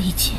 一起。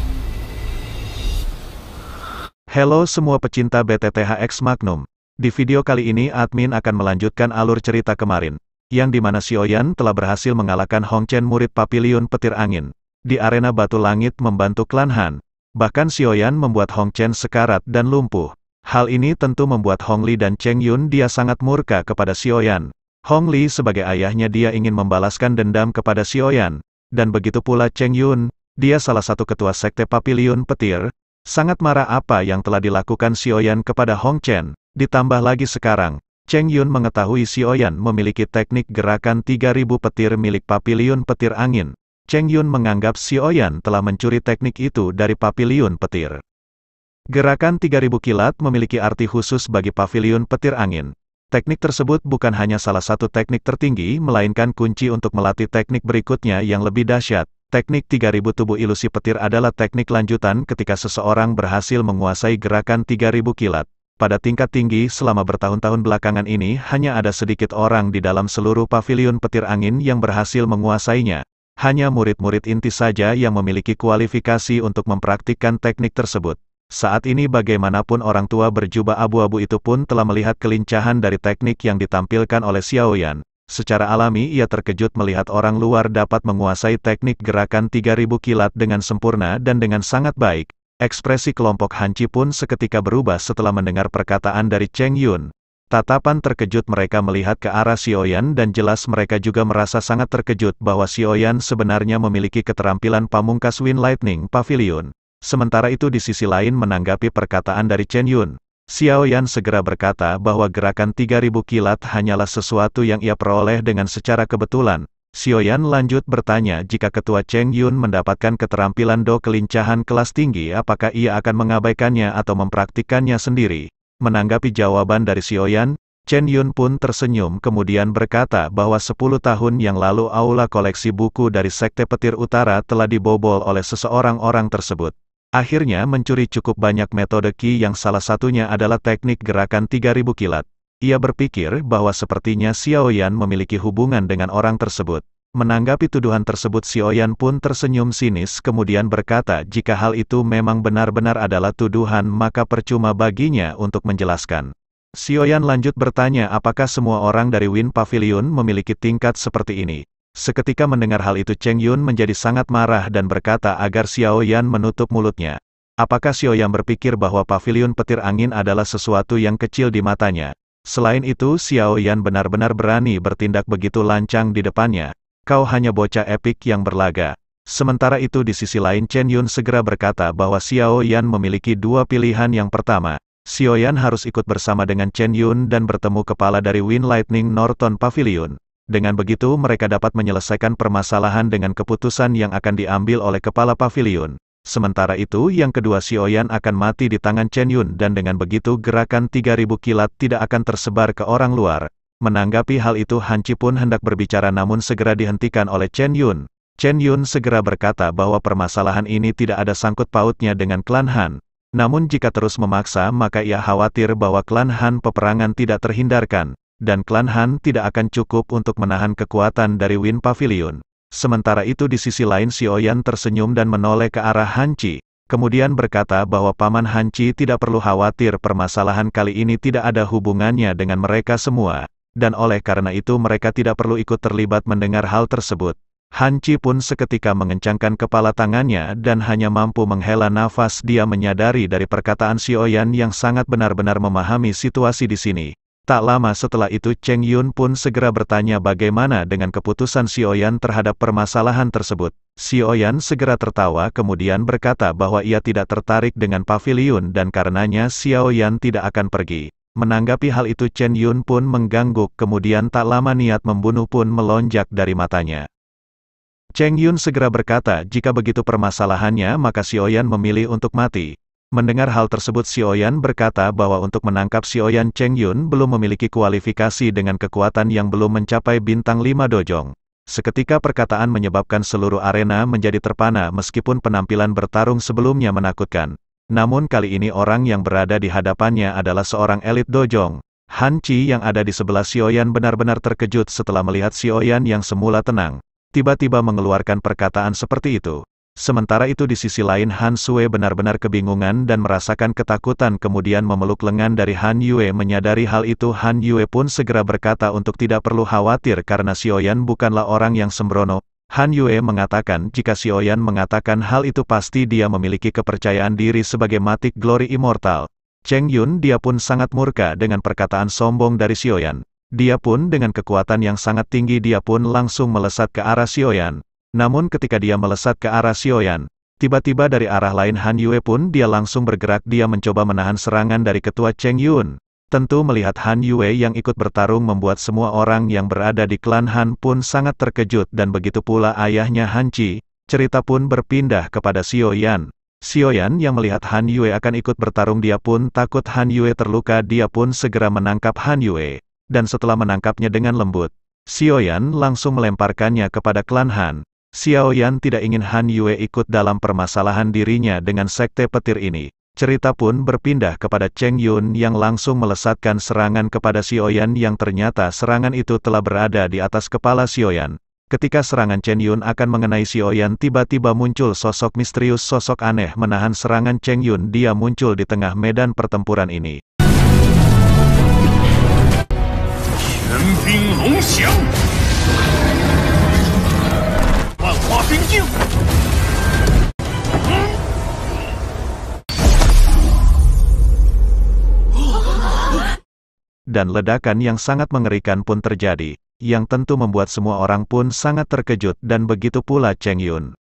Halo semua pecinta BTTHX Magnum. Di video kali ini admin akan melanjutkan alur cerita kemarin, yang dimana Xiaoyan telah berhasil mengalahkan Hong Chen murid Paviliun Petir Angin. Di arena Batu Langit membantu klan Han. Bahkan Xiaoyan membuat Hong Chen sekarat dan lumpuh. Hal ini tentu membuat Hong Li dan Cheng Yun dia sangat murka kepada Xiaoyan. Hong Li sebagai ayahnya dia ingin membalaskan dendam kepada Xiaoyan. Dan begitu pula Cheng Yun, dia salah satu ketua sekte Paviliun Petir. Sangat marah apa yang telah dilakukan Xiaoyan kepada Hong Chen. Ditambah lagi sekarang, Cheng Yun mengetahui Xiaoyan memiliki teknik gerakan 3000 petir milik Paviliun Petir Angin. Cheng Yun menganggap Xiaoyan telah mencuri teknik itu dari Paviliun Petir. Gerakan 3000 kilat memiliki arti khusus bagi Paviliun Petir Angin. Teknik tersebut bukan hanya salah satu teknik tertinggi, melainkan kunci untuk melatih teknik berikutnya yang lebih dahsyat. Teknik 3000 tubuh ilusi petir adalah teknik lanjutan ketika seseorang berhasil menguasai gerakan 3000 kilat. Pada tingkat tinggi selama bertahun-tahun belakangan ini hanya ada sedikit orang di dalam seluruh Paviliun Petir Angin yang berhasil menguasainya. Hanya murid-murid inti saja yang memiliki kualifikasi untuk mempraktikkan teknik tersebut. Saat ini bagaimanapun orang tua berjubah abu-abu itu pun telah melihat kelincahan dari teknik yang ditampilkan oleh Xiaoyan. Secara alami ia terkejut melihat orang luar dapat menguasai teknik gerakan 3000 kilat dengan sempurna dan dengan sangat baik. Ekspresi kelompok Hanci pun seketika berubah setelah mendengar perkataan dari Cheng Yun. Tatapan terkejut mereka melihat ke arah Xiaoyan dan jelas mereka juga merasa sangat terkejut bahwa Xiaoyan sebenarnya memiliki keterampilan pamungkas Wind Lightning Pavilion. Sementara itu di sisi lain menanggapi perkataan dari Cheng Yun, Xiaoyan segera berkata bahwa gerakan 3000 kilat hanyalah sesuatu yang ia peroleh dengan secara kebetulan. Xiaoyan lanjut bertanya jika ketua Cheng Yun mendapatkan keterampilan do kelincahan kelas tinggi apakah ia akan mengabaikannya atau mempraktikkannya sendiri. Menanggapi jawaban dari Xiaoyan, Cheng Yun pun tersenyum kemudian berkata bahwa 10 tahun yang lalu aula koleksi buku dari Sekte Petir Utara telah dibobol oleh seseorang tersebut. Akhirnya mencuri cukup banyak metode Qi yang salah satunya adalah teknik gerakan 3000 kilat. Ia berpikir bahwa sepertinya Xiaoyan memiliki hubungan dengan orang tersebut. Menanggapi tuduhan tersebut Xiaoyan pun tersenyum sinis kemudian berkata jika hal itu memang benar-benar adalah tuduhan maka percuma baginya untuk menjelaskan. Xiaoyan lanjut bertanya apakah semua orang dari Wind Pavilion memiliki tingkat seperti ini. Seketika mendengar hal itu Cheng Yun menjadi sangat marah dan berkata agar Xiaoyan menutup mulutnya. Apakah Xiaoyan berpikir bahwa Paviliun Petir Angin adalah sesuatu yang kecil di matanya? Selain itu Xiaoyan benar-benar berani bertindak begitu lancang di depannya. Kau hanya bocah epik yang berlaga. Sementara itu di sisi lain Cheng Yun segera berkata bahwa Xiaoyan memiliki dua pilihan. Yang pertama, Xiaoyan harus ikut bersama dengan Cheng Yun dan bertemu kepala dari Wind Lightning Northern Pavilion. Dengan begitu mereka dapat menyelesaikan permasalahan dengan keputusan yang akan diambil oleh kepala pavilion. Sementara itu yang kedua Xiaoyan akan mati di tangan Cheng Yun dan dengan begitu gerakan 3000 kilat tidak akan tersebar ke orang luar. Menanggapi hal itu Hanci pun hendak berbicara namun segera dihentikan oleh Cheng Yun. Cheng Yun segera berkata bahwa permasalahan ini tidak ada sangkut pautnya dengan klan Han. Namun jika terus memaksa maka ia khawatir bahwa klan Han peperangan tidak terhindarkan. Dan klan Han tidak akan cukup untuk menahan kekuatan dari Wind Pavilion. Sementara itu di sisi lain Xiaoyan tersenyum dan menoleh ke arah Hanci, kemudian berkata bahwa Paman Hanci tidak perlu khawatir permasalahan kali ini tidak ada hubungannya dengan mereka semua, dan oleh karena itu mereka tidak perlu ikut terlibat mendengar hal tersebut. Hanci pun seketika mengencangkan kepala tangannya dan hanya mampu menghela nafas dia menyadari dari perkataan Xiaoyan yang sangat benar-benar memahami situasi di sini. Tak lama setelah itu Cheng Yun pun segera bertanya bagaimana dengan keputusan Xiaoyan terhadap permasalahan tersebut. Xiaoyan segera tertawa kemudian berkata bahwa ia tidak tertarik dengan pavilion dan karenanya Xiaoyan tidak akan pergi. Menanggapi hal itu Cheng Yun pun mengangguk kemudian tak lama niat membunuh pun melonjak dari matanya. Cheng Yun segera berkata jika begitu permasalahannya maka Xiaoyan memilih untuk mati. Mendengar hal tersebut Xiaoyan berkata bahwa untuk menangkap Xiaoyan Cheng Yun belum memiliki kualifikasi dengan kekuatan yang belum mencapai bintang 5 dojong. Seketika perkataan menyebabkan seluruh arena menjadi terpana meskipun penampilan bertarung sebelumnya menakutkan. Namun kali ini orang yang berada di hadapannya adalah seorang elit dojong. Hanci yang ada di sebelah Xiaoyan benar-benar terkejut setelah melihat Xiaoyan yang semula tenang. Tiba-tiba mengeluarkan perkataan seperti itu. Sementara itu di sisi lain Han Sue benar-benar kebingungan dan merasakan ketakutan kemudian memeluk lengan dari Han Yue. Menyadari hal itu Han Yue pun segera berkata untuk tidak perlu khawatir karena Xiaoyan bukanlah orang yang sembrono. Han Yue mengatakan jika Xiaoyan mengatakan hal itu pasti dia memiliki kepercayaan diri sebagai Matic Glory Immortal. Cheng Yun dia pun sangat murka dengan perkataan sombong dari Xiaoyan. Dia pun dengan kekuatan yang sangat tinggi dia pun langsung melesat ke arah Xiaoyan. Namun ketika dia melesat ke arah Xiaoyan, tiba-tiba dari arah lain Han Yue pun dia langsung bergerak. Dia mencoba menahan serangan dari ketua Cheng Yun. Tentu melihat Han Yue yang ikut bertarung membuat semua orang yang berada di klan Han pun sangat terkejut dan begitu pula ayahnya Han Qi. Cerita pun berpindah kepada Xiaoyan. Xiaoyan yang melihat Han Yue akan ikut bertarung dia pun takut Han Yue terluka. Dia pun segera menangkap Han Yue. Dan setelah menangkapnya dengan lembut, Xiaoyan langsung melemparkannya kepada klan Han. Xiaoyan tidak ingin Han Yue ikut dalam permasalahan dirinya dengan sekte petir ini. Cerita pun berpindah kepada Cheng Yun yang langsung melesatkan serangan kepada Xiaoyan yang ternyata serangan itu telah berada di atas kepala Xiaoyan. Ketika serangan Cheng Yun akan mengenai Xiaoyan tiba-tiba muncul sosok misterius, sosok aneh menahan serangan Cheng Yun. Dia muncul di tengah medan pertempuran ini. Dan ledakan yang sangat mengerikan pun terjadi, yang tentu membuat semua orang pun sangat terkejut dan begitu pula Cheng Yun.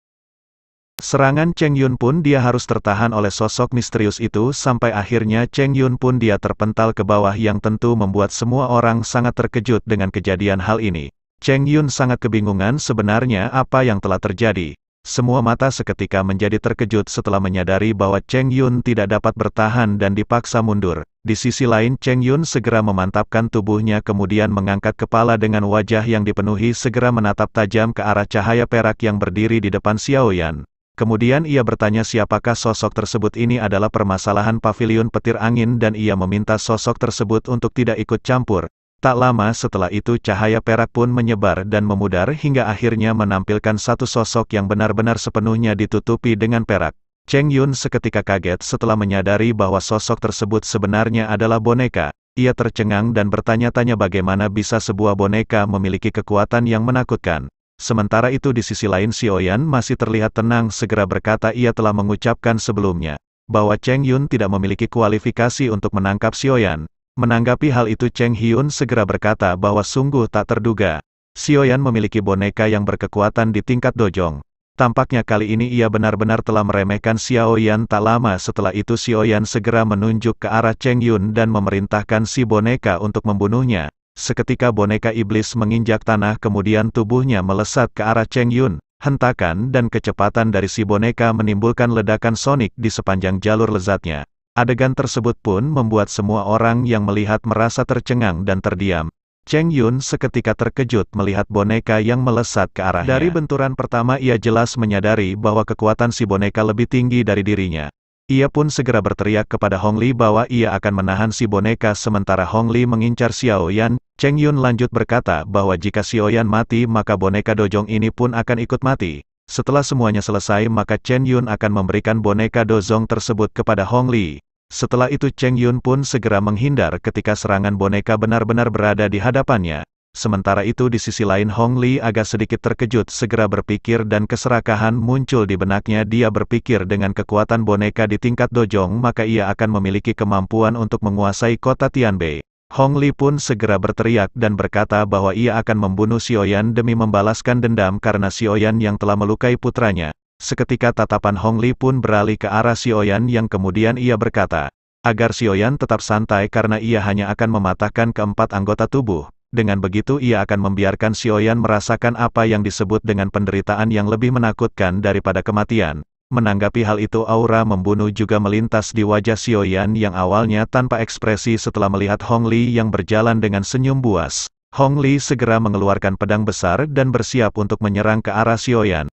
Serangan Cheng Yun pun dia harus tertahan oleh sosok misterius itu sampai akhirnya Cheng Yun pun dia terpental ke bawah yang tentu membuat semua orang sangat terkejut dengan kejadian hal ini. Cheng Yun sangat kebingungan sebenarnya apa yang telah terjadi. Semua mata seketika menjadi terkejut setelah menyadari bahwa Cheng Yun tidak dapat bertahan dan dipaksa mundur. Di sisi lain Cheng Yun segera memantapkan tubuhnya kemudian mengangkat kepala dengan wajah yang dipenuhi segera menatap tajam ke arah cahaya perak yang berdiri di depan Xiaoyan. Kemudian ia bertanya siapakah sosok tersebut. Ini adalah permasalahan pavilion petir angin dan ia meminta sosok tersebut untuk tidak ikut campur. Tak lama setelah itu cahaya perak pun menyebar dan memudar hingga akhirnya menampilkan satu sosok yang benar-benar sepenuhnya ditutupi dengan perak. Cheng Yun seketika kaget setelah menyadari bahwa sosok tersebut sebenarnya adalah boneka. Ia tercengang dan bertanya-tanya bagaimana bisa sebuah boneka memiliki kekuatan yang menakutkan. Sementara itu di sisi lain Xiaoyan masih terlihat tenang segera berkata ia telah mengucapkan sebelumnya bahwa Cheng Yun tidak memiliki kualifikasi untuk menangkap Xiaoyan. Menanggapi hal itu Cheng Hyun segera berkata bahwa sungguh tak terduga. Xiaoyan memiliki boneka yang berkekuatan di tingkat dojong. Tampaknya kali ini ia benar-benar telah meremehkan Xiaoyan. Tak lama setelah itu Xiaoyan segera menunjuk ke arah Cheng Yun dan memerintahkan si boneka untuk membunuhnya. Seketika boneka iblis menginjak tanah kemudian tubuhnya melesat ke arah Cheng Yun. Hentakan dan kecepatan dari si boneka menimbulkan ledakan sonik di sepanjang jalur lezatnya. Adegan tersebut pun membuat semua orang yang melihat merasa tercengang dan terdiam. Cheng Yun seketika terkejut melihat boneka yang melesat ke arahnya. Dari benturan pertama ia jelas menyadari bahwa kekuatan si boneka lebih tinggi dari dirinya. Ia pun segera berteriak kepada Hong Li bahwa ia akan menahan si boneka sementara Hong Li mengincar Xiaoyan. Cheng Yun lanjut berkata bahwa jika Xiaoyan mati maka boneka dojong ini pun akan ikut mati. Setelah semuanya selesai maka Cheng Yun akan memberikan boneka dozong tersebut kepada Hong Li. Setelah itu Cheng Yun pun segera menghindar ketika serangan boneka benar-benar berada di hadapannya. Sementara itu di sisi lain Hong Li agak sedikit terkejut segera berpikir dan keserakahan muncul di benaknya. Dia berpikir dengan kekuatan boneka di tingkat dojong maka ia akan memiliki kemampuan untuk menguasai kota Tianbei. Hong Li pun segera berteriak dan berkata bahwa ia akan membunuh Xiaoyan demi membalaskan dendam karena Xiaoyan yang telah melukai putranya. Seketika tatapan Hong Li pun beralih ke arah Xiaoyan yang kemudian ia berkata, agar Xiaoyan tetap santai karena ia hanya akan mematahkan keempat anggota tubuh. Dengan begitu ia akan membiarkan Xiaoyan merasakan apa yang disebut dengan penderitaan yang lebih menakutkan daripada kematian. Menanggapi hal itu aura membunuh juga melintas di wajah Xiaoyan yang awalnya tanpa ekspresi setelah melihat Hong Li yang berjalan dengan senyum buas. Hong Li segera mengeluarkan pedang besar dan bersiap untuk menyerang ke arah Xiaoyan.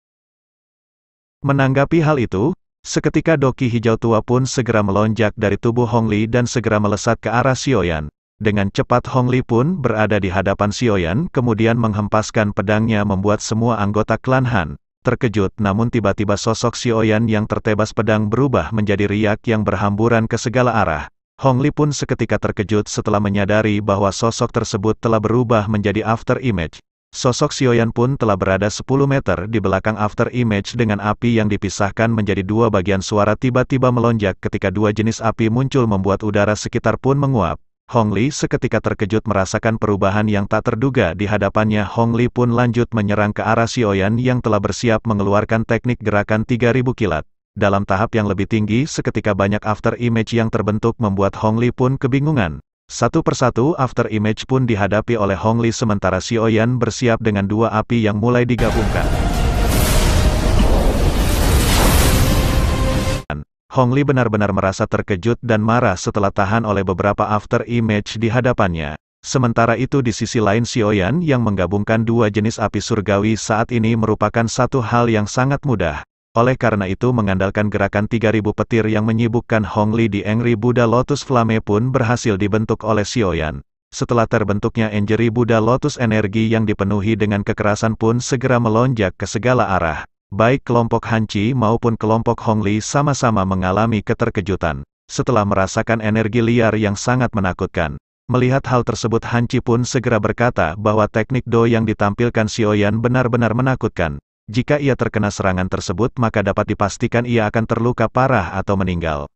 Menanggapi hal itu, seketika doki hijau tua pun segera melonjak dari tubuh Hong Li dan segera melesat ke arah Xiaoyan. Dengan cepat Hong Li pun berada di hadapan Xiaoyan kemudian menghempaskan pedangnya membuat semua anggota klan Han terkejut namun tiba-tiba sosok Xiaoyan yang tertebas pedang berubah menjadi riak yang berhamburan ke segala arah. Hong Li pun seketika terkejut setelah menyadari bahwa sosok tersebut telah berubah menjadi after image. Sosok Xiaoyan pun telah berada 10 meter di belakang after image dengan api yang dipisahkan menjadi dua bagian. Suara tiba-tiba melonjak ketika dua jenis api muncul membuat udara sekitar pun menguap. Hong Li seketika terkejut merasakan perubahan yang tak terduga di hadapannya. Hong Li pun lanjut menyerang ke arah Xiaoyan yang telah bersiap mengeluarkan teknik gerakan 3000 kilat. Dalam tahap yang lebih tinggi seketika banyak after image yang terbentuk membuat Hong Li pun kebingungan. Satu persatu after image pun dihadapi oleh Hong Li sementara Xiaoyan bersiap dengan dua api yang mulai digabungkan. Hong Li benar-benar merasa terkejut dan marah setelah tahan oleh beberapa after image di hadapannya. Sementara itu di sisi lain Xiaoyan yang menggabungkan dua jenis api surgawi saat ini merupakan satu hal yang sangat mudah. Oleh karena itu mengandalkan gerakan 3000 petir yang menyibukkan Hong Li di Angry Buddha Lotus Flame pun berhasil dibentuk oleh Xiaoyan. Setelah terbentuknya Angry Buddha Lotus energi yang dipenuhi dengan kekerasan pun segera melonjak ke segala arah. Baik kelompok Hanci maupun kelompok Hong Li sama-sama mengalami keterkejutan. Setelah merasakan energi liar yang sangat menakutkan. Melihat hal tersebut Hanci pun segera berkata bahwa teknik Do yang ditampilkan Xiaoyan benar-benar menakutkan. Jika ia terkena serangan tersebut maka dapat dipastikan ia akan terluka parah atau meninggal.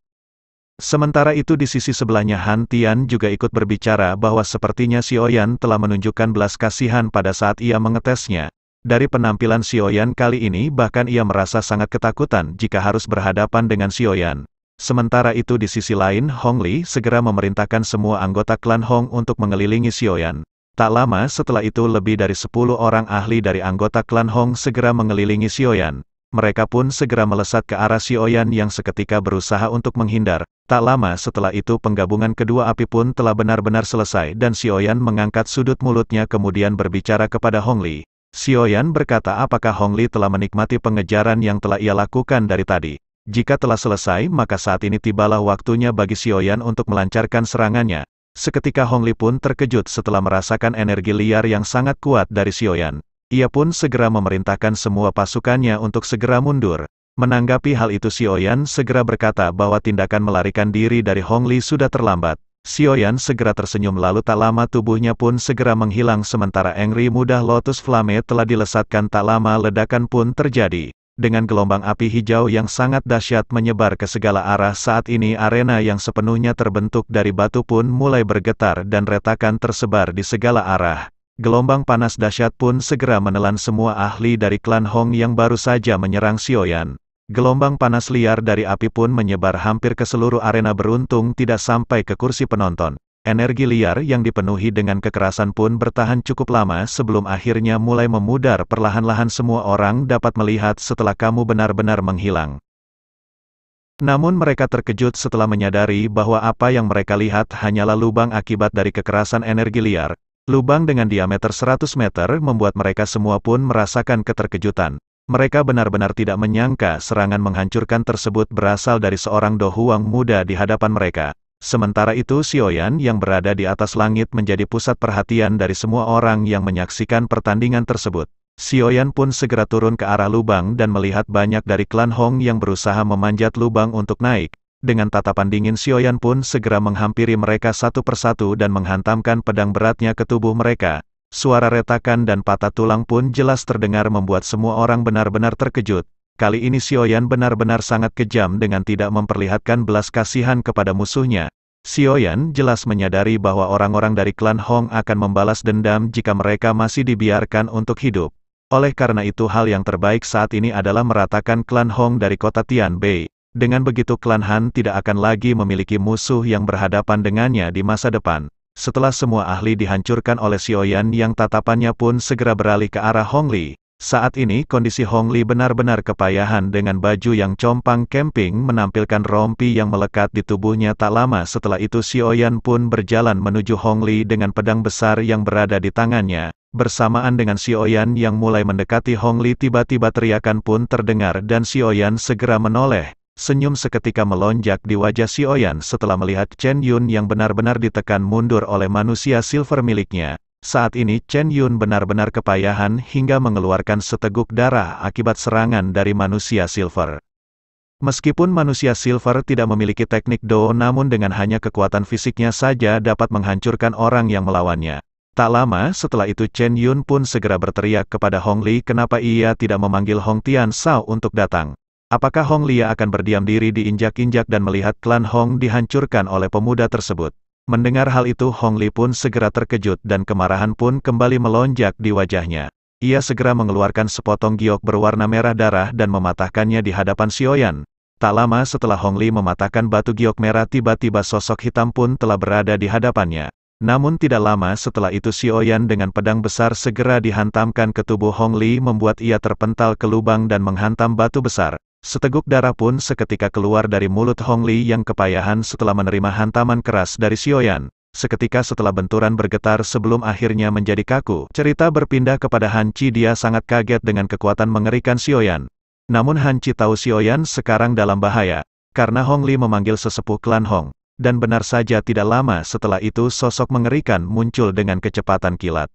Sementara itu di sisi sebelahnya Han Tian juga ikut berbicara bahwa sepertinya Xiaoyan telah menunjukkan belas kasihan pada saat ia mengetesnya. Dari penampilan Xiaoyan kali ini bahkan ia merasa sangat ketakutan jika harus berhadapan dengan Xiaoyan. Sementara itu di sisi lain Hong Li segera memerintahkan semua anggota klan Hong untuk mengelilingi Xiaoyan. Tak lama setelah itu lebih dari 10 orang ahli dari anggota klan Hong segera mengelilingi Xiaoyan. Mereka pun segera melesat ke arah Xiaoyan yang seketika berusaha untuk menghindar. Tak lama setelah itu penggabungan kedua api pun telah benar-benar selesai dan Xiaoyan mengangkat sudut mulutnya kemudian berbicara kepada Hong Li. Xiaoyan berkata apakah Hong Li telah menikmati pengejaran yang telah ia lakukan dari tadi. Jika telah selesai maka saat ini tibalah waktunya bagi Xiaoyan untuk melancarkan serangannya. Seketika Hong Li pun terkejut setelah merasakan energi liar yang sangat kuat dari Xiaoyan. Ia pun segera memerintahkan semua pasukannya untuk segera mundur. Menanggapi hal itu Xiaoyan segera berkata bahwa tindakan melarikan diri dari Hong Li sudah terlambat. Xiaoyan segera tersenyum lalu tak lama tubuhnya pun segera menghilang sementara Angry Buddha Lotus Flame telah dilesatkan tak lama ledakan pun terjadi. Dengan gelombang api hijau yang sangat dahsyat menyebar ke segala arah saat ini arena yang sepenuhnya terbentuk dari batu pun mulai bergetar dan retakan tersebar di segala arah. Gelombang panas dahsyat pun segera menelan semua ahli dari klan Hong yang baru saja menyerang Xiaoyan. Gelombang panas liar dari api pun menyebar hampir ke seluruh arena beruntung tidak sampai ke kursi penonton. Energi liar yang dipenuhi dengan kekerasan pun bertahan cukup lama sebelum akhirnya mulai memudar perlahan-lahan semua orang dapat melihat setelah kamu benar-benar menghilang. Namun mereka terkejut setelah menyadari bahwa apa yang mereka lihat hanyalah lubang akibat dari kekerasan energi liar. Lubang dengan diameter 100 meter membuat mereka semua pun merasakan keterkejutan. Mereka benar-benar tidak menyangka serangan menghancurkan tersebut berasal dari seorang Do Huang muda di hadapan mereka. Sementara itu Xiaoyan yang berada di atas langit menjadi pusat perhatian dari semua orang yang menyaksikan pertandingan tersebut. Xiaoyan pun segera turun ke arah lubang dan melihat banyak dari klan Hong yang berusaha memanjat lubang untuk naik. Dengan tatapan dingin Xiaoyan pun segera menghampiri mereka satu persatu dan menghantamkan pedang beratnya ke tubuh mereka. Suara retakan dan patah tulang pun jelas terdengar membuat semua orang benar-benar terkejut. Kali ini Xiaoyan benar-benar sangat kejam dengan tidak memperlihatkan belas kasihan kepada musuhnya. Xiaoyan jelas menyadari bahwa orang-orang dari klan Hong akan membalas dendam jika mereka masih dibiarkan untuk hidup. Oleh karena itu hal yang terbaik saat ini adalah meratakan klan Hong dari kota Tianbei. Dengan begitu klan Han tidak akan lagi memiliki musuh yang berhadapan dengannya di masa depan. Setelah semua ahli dihancurkan oleh Xiaoyan yang tatapannya pun segera beralih ke arah Hong Li. Saat ini kondisi Hong Li benar-benar kepayahan dengan baju yang compang camping menampilkan rompi yang melekat di tubuhnya. Tak lama setelah itu Xiaoyan pun berjalan menuju Hong Li dengan pedang besar yang berada di tangannya. Bersamaan dengan Xiaoyan yang mulai mendekati Hong Li tiba-tiba teriakan pun terdengar dan Xiaoyan segera menoleh. Senyum seketika melonjak di wajah Xiaoyan setelah melihat Chen Yun yang benar-benar ditekan mundur oleh manusia silver miliknya. Saat ini Chen Yun benar-benar kepayahan hingga mengeluarkan seteguk darah akibat serangan dari manusia Silver. Meskipun manusia Silver tidak memiliki teknik Do, namun dengan hanya kekuatan fisiknya saja dapat menghancurkan orang yang melawannya. Tak lama setelah itu Chen Yun pun segera berteriak kepada Hong Li kenapa ia tidak memanggil Hong Tian Shao untuk datang. Apakah Hong Li akan berdiam diri diinjak-injak dan melihat klan Hong dihancurkan oleh pemuda tersebut? Mendengar hal itu Hong Li pun segera terkejut dan kemarahan pun kembali melonjak di wajahnya. Ia segera mengeluarkan sepotong giok berwarna merah darah dan mematahkannya di hadapan Xiaoyan. Tak lama setelah Hong Li mematahkan batu giok merah tiba-tiba sosok hitam pun telah berada di hadapannya. Namun tidak lama setelah itu Xiaoyan dengan pedang besar segera dihantamkan ke tubuh Hong Li membuat ia terpental ke lubang dan menghantam batu besar. Seteguk darah pun seketika keluar dari mulut Hong Li yang kepayahan setelah menerima hantaman keras dari Xiaoyan. Seketika setelah benturan bergetar sebelum akhirnya menjadi kaku, cerita berpindah kepada Han Qi. Dia sangat kaget dengan kekuatan mengerikan Xiaoyan. Namun Han Qi tahu Xiaoyan sekarang dalam bahaya, karena Hong Li memanggil sesepuh klan Hong. Dan benar saja tidak lama setelah itu sosok mengerikan muncul dengan kecepatan kilat.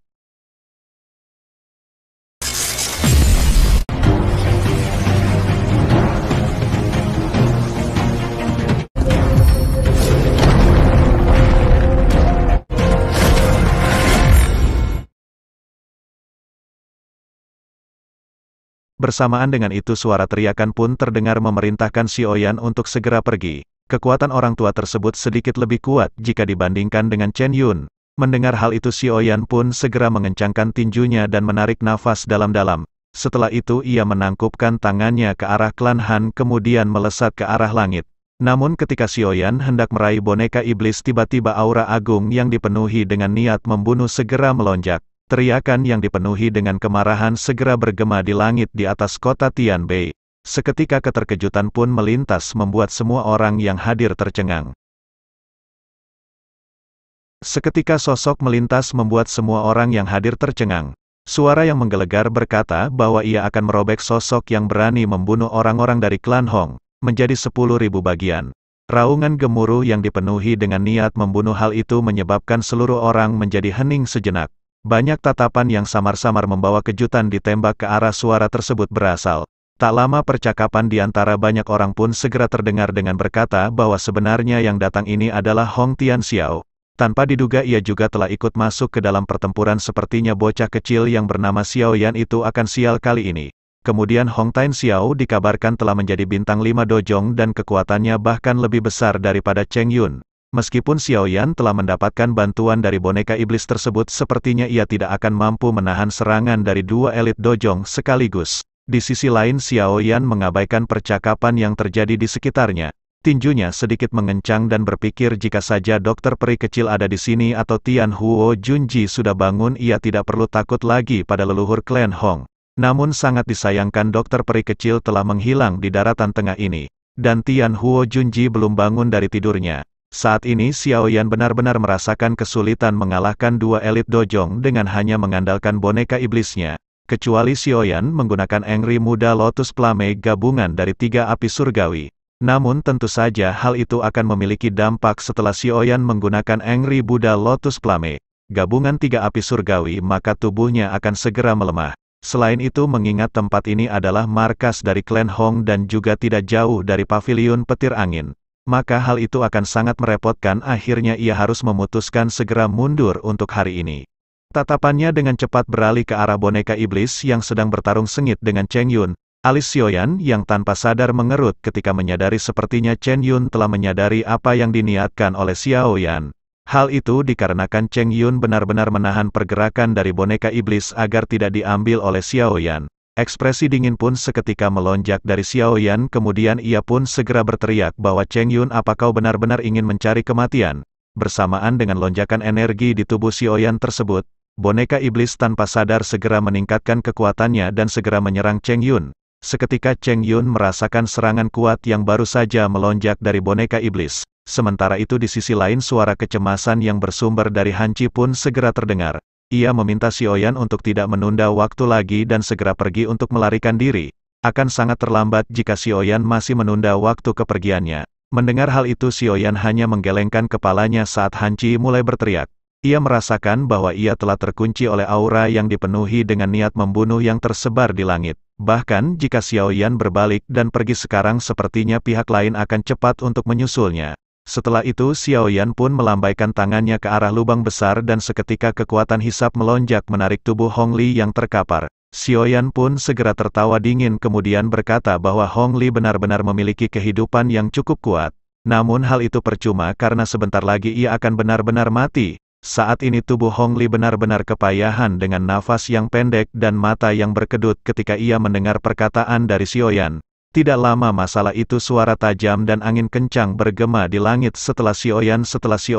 Bersamaan dengan itu suara teriakan pun terdengar memerintahkan Xiaoyan untuk segera pergi. Kekuatan orang tua tersebut sedikit lebih kuat jika dibandingkan dengan Chen Yun. Mendengar hal itu Xiaoyan pun segera mengencangkan tinjunya dan menarik nafas dalam-dalam. Setelah itu ia menangkupkan tangannya ke arah klan Han kemudian melesat ke arah langit. Namun ketika Xiaoyan hendak meraih boneka iblis tiba-tiba aura agung yang dipenuhi dengan niat membunuh segera melonjak. Teriakan yang dipenuhi dengan kemarahan segera bergema di langit di atas kota Tianbei. Seketika keterkejutan pun melintas membuat semua orang yang hadir tercengang. Seketika sosok melintas membuat semua orang yang hadir tercengang. Suara yang menggelegar berkata bahwa ia akan merobek sosok yang berani membunuh orang-orang dari klan Hong, menjadi 10.000 bagian. Raungan gemuruh yang dipenuhi dengan niat membunuh hal itu menyebabkan seluruh orang menjadi hening sejenak. Banyak tatapan yang samar-samar membawa kejutan ditembak ke arah suara tersebut berasal. Tak lama percakapan di antara banyak orang pun segera terdengar dengan berkata bahwa sebenarnya yang datang ini adalah Hong Tian Xiao. Tanpa diduga ia juga telah ikut masuk ke dalam pertempuran sepertinya bocah kecil yang bernama Xiaoyan itu akan sial kali ini. Kemudian Hong Tian Xiao dikabarkan telah menjadi bintang 5 dojong dan kekuatannya bahkan lebih besar daripada Cheng Yun. Meskipun Xiaoyan telah mendapatkan bantuan dari boneka iblis tersebut sepertinya ia tidak akan mampu menahan serangan dari dua elit dojong sekaligus. Di sisi lain Xiaoyan mengabaikan percakapan yang terjadi di sekitarnya. Tinjunya sedikit mengencang dan berpikir jika saja dokter peri kecil ada di sini atau Tian Huo Junji sudah bangun ia tidak perlu takut lagi pada leluhur klan Hong. Namun sangat disayangkan dokter peri kecil telah menghilang di daratan tengah ini. Dan Tian Huo Junji belum bangun dari tidurnya. Saat ini Xiaoyan benar-benar merasakan kesulitan mengalahkan dua elit dojong dengan hanya mengandalkan boneka iblisnya. Kecuali Xiaoyan menggunakan Angry Muda Lotus Flame gabungan dari 3 api surgawi. Namun tentu saja hal itu akan memiliki dampak setelah Xiaoyan menggunakan Angry Buddha Lotus Flame gabungan 3 api surgawi maka tubuhnya akan segera melemah. Selain itu mengingat tempat ini adalah markas dari klan Hong dan juga tidak jauh dari paviliun petir angin. Maka hal itu akan sangat merepotkan akhirnya ia harus memutuskan segera mundur untuk hari ini. Tatapannya dengan cepat beralih ke arah boneka iblis yang sedang bertarung sengit dengan Cheng Yun. Alis Xiaoyan yang tanpa sadar mengerut ketika menyadari sepertinya Cheng Yun telah menyadari apa yang diniatkan oleh Xiaoyan. Hal itu dikarenakan Cheng Yun benar-benar menahan pergerakan dari boneka iblis agar tidak diambil oleh Xiaoyan. Ekspresi dingin pun seketika melonjak dari Xiaoyan kemudian ia pun segera berteriak bahwa Cheng Yun apa kau benar-benar ingin mencari kematian? Bersamaan dengan lonjakan energi di tubuh Xiaoyan tersebut, boneka iblis tanpa sadar segera meningkatkan kekuatannya dan segera menyerang Cheng Yun. Seketika Cheng Yun merasakan serangan kuat yang baru saja melonjak dari boneka iblis. Sementara itu di sisi lain suara kecemasan yang bersumber dari Han Qi pun segera terdengar. Ia meminta Xiaoyan untuk tidak menunda waktu lagi dan segera pergi untuk melarikan diri. Akan sangat terlambat jika Xiaoyan masih menunda waktu kepergiannya. Mendengar hal itu Xiaoyan hanya menggelengkan kepalanya saat Han Qi mulai berteriak. Ia merasakan bahwa ia telah terkunci oleh aura yang dipenuhi dengan niat membunuh yang tersebar di langit. Bahkan jika Xiao Yan berbalik dan pergi sekarang sepertinya pihak lain akan cepat untuk menyusulnya. Setelah itu Xiao Yan pun melambaikan tangannya ke arah lubang besar dan seketika kekuatan hisap melonjak menarik tubuh Hong Li yang terkapar. Xiao Yan pun segera tertawa dingin kemudian berkata bahwa Hong Li benar-benar memiliki kehidupan yang cukup kuat. Namun hal itu percuma karena sebentar lagi ia akan benar-benar mati. Saat ini tubuh Hong Li benar-benar kepayahan dengan nafas yang pendek dan mata yang berkedut ketika ia mendengar perkataan dari Xiao Yan. Tidak lama masalah itu suara tajam dan angin kencang bergema di langit setelah Xiao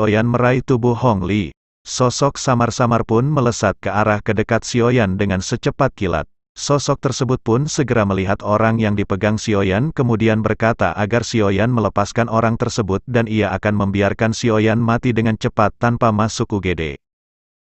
Yan meraih tubuh Hong Li. Sosok samar-samar pun melesat ke arah kedekat Xiao Yan dengan secepat kilat. Sosok tersebut pun segera melihat orang yang dipegang Xiao Yan kemudian berkata agar Xiao Yan melepaskan orang tersebut dan ia akan membiarkan Xiao Yan mati dengan cepat tanpa masuk UGD.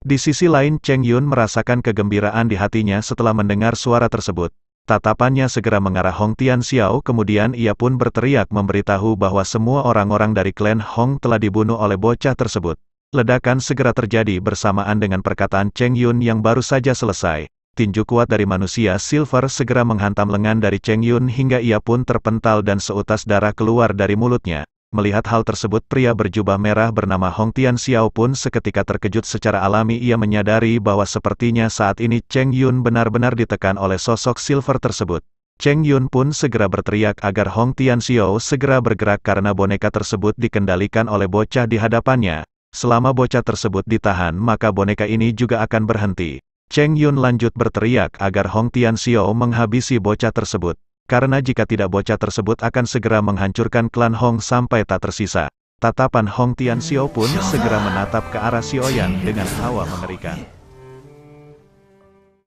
Di sisi lain Cheng Yun merasakan kegembiraan di hatinya setelah mendengar suara tersebut. Tatapannya segera mengarah Hong Tianxiao kemudian ia pun berteriak memberitahu bahwa semua orang-orang dari klan Hong telah dibunuh oleh bocah tersebut. Ledakan segera terjadi bersamaan dengan perkataan Cheng Yun yang baru saja selesai. Tinju kuat dari manusia Silver segera menghantam lengan dari Cheng Yun hingga ia pun terpental dan seutas darah keluar dari mulutnya. Melihat hal tersebut pria berjubah merah bernama Hong Tianxiao pun seketika terkejut secara alami ia menyadari bahwa sepertinya saat ini Cheng Yun benar-benar ditekan oleh sosok Silver tersebut. Cheng Yun pun segera berteriak agar Hong Tianxiao segera bergerak karena boneka tersebut dikendalikan oleh bocah di hadapannya. Selama bocah tersebut ditahan maka boneka ini juga akan berhenti. Cheng Yun lanjut berteriak agar Hong Tianxiao menghabisi bocah tersebut. Karena jika tidak bocah tersebut akan segera menghancurkan klan Hong sampai tak tersisa. Tatapan Hong Tianxiao pun segera menatap ke arah Xiao Yan dengan hawa mengerikan.